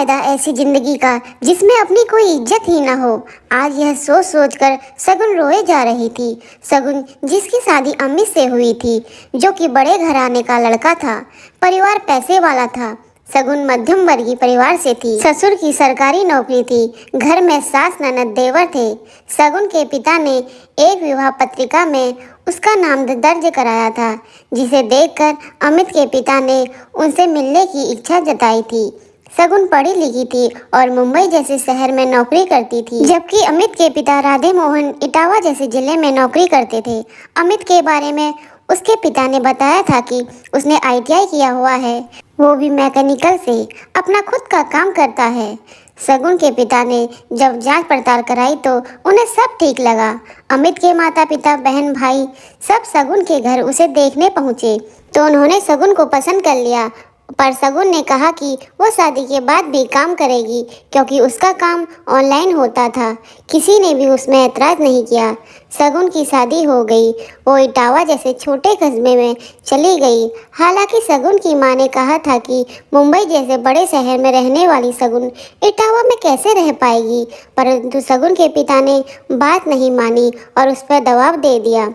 फायदा ऐसी जिंदगी का जिसमें अपनी कोई इज्जत ही ना हो। आज यह सोच सोच कर शगुन रोए जा रही थी। शगुन जिसकी शादी अमित से हुई थी, जो कि बड़े घराने का लड़का था, परिवार पैसे वाला था। शगुन मध्यम वर्गीय परिवार से थी। ससुर की सरकारी नौकरी थी। घर में सास ननद देवर थे। शगुन के पिता ने एक विवाह पत्रिका में उसका नाम दर्ज कराया था, जिसे देखकर अमित के पिता ने उनसे मिलने की इच्छा जताई थी। शगुन पढ़ी लिखी थी और मुंबई जैसे शहर में नौकरी करती थी, जबकि अमित के पिता राधे मोहन इटावा जैसे जिले में नौकरी करते थे। अमित के बारे में उसके पिता ने बताया था कि उसने ITI किया हुआ है, वो भी मैकेनिकल से, अपना खुद का काम करता है। शगुन के पिता ने जब जांच पड़ताल कराई तो उन्हें सब ठीक लगा। अमित के माता पिता बहन भाई सब शगुन के घर उसे देखने पहुंचे तो उन्होंने शगुन को पसंद कर लिया। पर शगुन ने कहा कि वो शादी के बाद भी काम करेगी, क्योंकि उसका काम ऑनलाइन होता था। किसी ने भी उसमें ऐतराज़ नहीं किया। शगुन की शादी हो गई। वो इटावा जैसे छोटे कस्बे में चली गई। हालांकि शगुन की माँ ने कहा था कि मुंबई जैसे बड़े शहर में रहने वाली शगुन इटावा में कैसे रह पाएगी, परंतु शगुन के पिता ने बात नहीं मानी और उस पर दबाव दे दिया।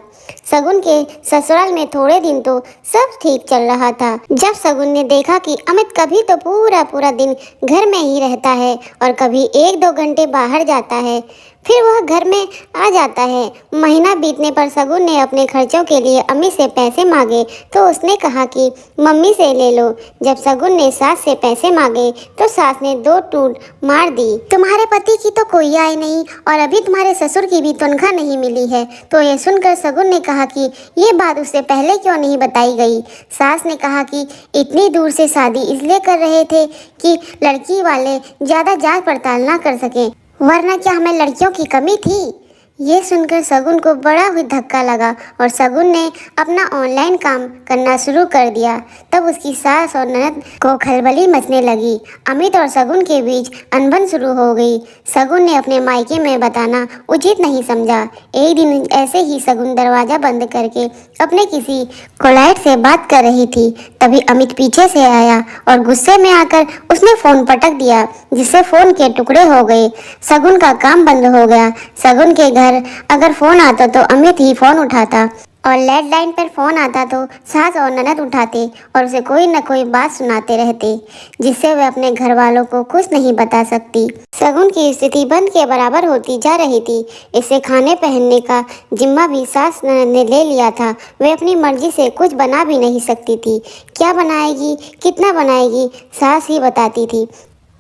शगुन के ससुराल में थोड़े दिन तो सब ठीक चल रहा था, जब शगुन ने देखा कि अमित कभी तो पूरा पूरा दिन घर में ही रहता है और कभी 1-2 घंटे बाहर जाता है, फिर वह घर में आ जाता है। महीना बीतने पर शगुन ने अपने खर्चों के लिए अमित से पैसे मांगे तो उसने कहा कि मम्मी से ले लो। जब शगुन ने सास से पैसे मांगे तो सास ने 2 टूट मार दी। तुम्हारे पति की तो कोई आय नहीं और अभी तुम्हारे ससुर की भी तनख्वाह नहीं मिली है। तो ये सुनकर शगुन ने कहा कि ये बात उससे पहले क्यों नहीं बताई गई। सास ने कहा कि इतनी दूर से शादी इसलिए कर रहे थे कि लड़की वाले ज़्यादा जांच पड़ताल ना कर सकें, वरना क्या हमें लड़कियों की कमी थी। ये सुनकर शगुन को बड़ा ही धक्का लगा और शगुन ने अपना ऑनलाइन काम करना शुरू कर दिया। तब उसकी सास और ननद को खलबली मचने लगी। अमित और शगुन के बीच अनबन शुरू हो गई। शगुन ने अपने मायके में बताना उचित नहीं समझा। एक दिन ऐसे ही शगुन दरवाज़ा बंद करके अपने किसी कोलाइट से बात कर रही थी, तभी अमित पीछे से आया और गुस्से में आकर उसने फ़ोन पटक दिया, जिससे फ़ोन के टुकड़े हो गए। शगुन का काम बंद हो गया। शगुन के घर अगर फोन आता तो अमित ही फोन उठाता और लैंडलाइन पर फोन आता तो सास और ननद उठाते और उसे कोई न कोई बात सुनाते रहते, जिससे वह अपने घर वालों को कुछ नहीं बता सकती। शगुन की स्थिति बंद के बराबर होती जा रही थी। इसे खाने पहनने का जिम्मा भी सास ननद ने ले लिया था। वह अपनी मर्जी से कुछ बना भी नहीं सकती थी। क्या बनाएगी, कितना बनाएगी, सास ही बताती थी।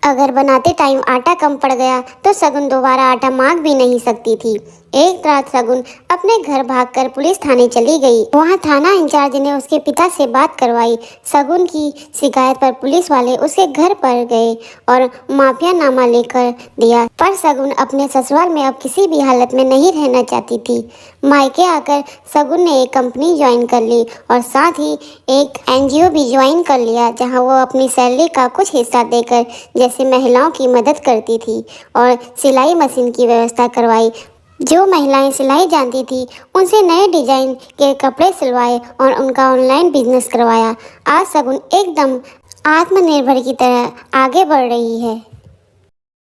अगर बनाते टाइम आटा कम पड़ गया तो शगुन दोबारा आटा मांग भी नहीं सकती थी। एक रात शगुन अपने घर भागकर पुलिस थाने चली गई। वहां थाना इंचार्ज ने उसके पिता से बात करवाई। शगुन की शिकायत पर पुलिस वाले उसके घर पर गए और माफियानामा लेकर दिया। पर शगुन अपने ससुराल में अब किसी भी हालत में नहीं रहना चाहती थी। मायके आकर शगुन ने एक कंपनी ज्वाइन कर ली और साथ ही एक NGO भी ज्वाइन कर लिया, जहां वो अपनी सैलरी का कुछ हिस्सा देकर जैसे महिलाओं की मदद करती थी और सिलाई मशीन की व्यवस्था करवाई। जो महिलाएं सिलाई जानती थी उनसे नए डिजाइन के कपड़े सिलवाए और उनका ऑनलाइन बिजनेस करवाया। आज शगुन एकदम आत्मनिर्भर की तरह आगे बढ़ रही है।